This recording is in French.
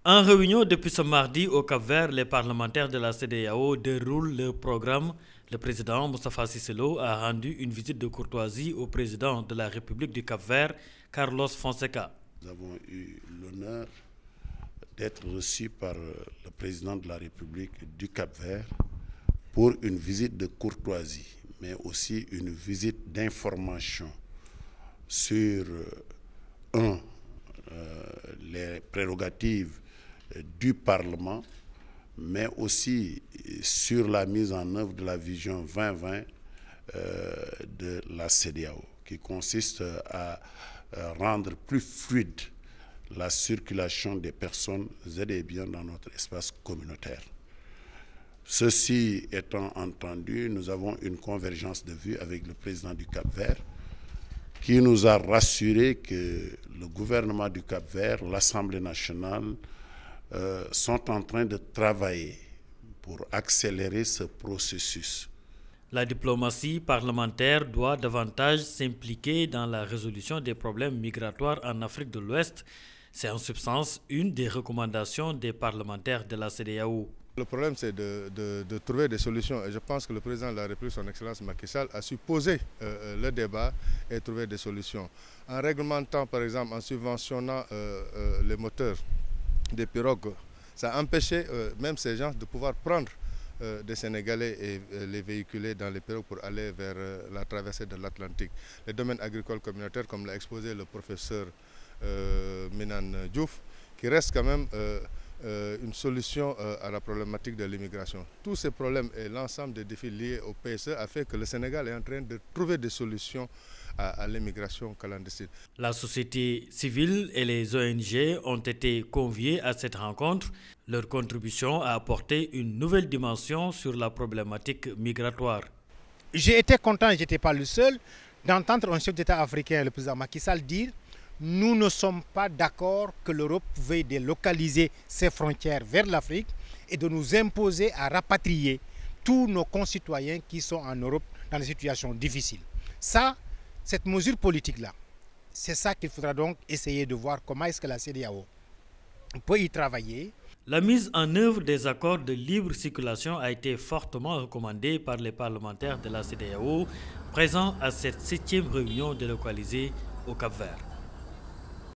En réunion depuis ce mardi au Cap-Vert, les parlementaires de la CEDEAO déroulent leur programme. Le président Moustapha Cissé Lo a rendu une visite de courtoisie au président de la République du Cap-Vert, Carlos Fonseca. Nous avons eu l'honneur d'être reçus par le président de la République du Cap-Vert pour une visite de courtoisie, mais aussi une visite d'information sur les prérogatives du Parlement, mais aussi sur la mise en œuvre de la vision 2020 de la CEDEAO, qui consiste à rendre plus fluide la circulation des personnes et des biens dans notre espace communautaire. Ceci étant entendu, nous avons une convergence de vues avec le président du Cap-Vert qui nous a rassuré que le gouvernement du Cap-Vert, l'Assemblée nationale, sont en train de travailler pour accélérer ce processus. La diplomatie parlementaire doit davantage s'impliquer dans la résolution des problèmes migratoires en Afrique de l'Ouest. C'est en substance une des recommandations des parlementaires de la CEDEAO. Le problème, c'est de trouver des solutions. Et je pense que le président de la République, son Excellence Macky Sall, a su poser le débat et trouver des solutions. En réglementant, par exemple, en subventionnant les moteurs des pirogues, ça a empêché même ces gens de pouvoir prendre des Sénégalais et les véhiculer dans les pirogues pour aller vers la traversée de l'Atlantique. Les domaines agricoles communautaires, comme l'a exposé le professeur Minan Diouf, qui reste quand même une solution à la problématique de l'immigration. Tous ces problèmes et l'ensemble des défis liés au PSE a fait que le Sénégal est en train de trouver des solutions à l'immigration clandestine. La société civile et les ONG ont été conviés à cette rencontre. Leur contribution a apporté une nouvelle dimension sur la problématique migratoire. J'ai été content, je n'étais pas le seul, d'entendre un chef d'État africain, le président Macky Sall, dire nous ne sommes pas d'accord que l'Europe veuille délocaliser ses frontières vers l'Afrique et de nous imposer à rapatrier tous nos concitoyens qui sont en Europe dans des situations difficiles. Ça, cette mesure politique-là, c'est ça qu'il faudra donc essayer de voir comment est-ce que la CEDEAO peut y travailler. La mise en œuvre des accords de libre circulation a été fortement recommandée par les parlementaires de la CEDEAO présents à cette 7e réunion délocalisée au Cap-Vert.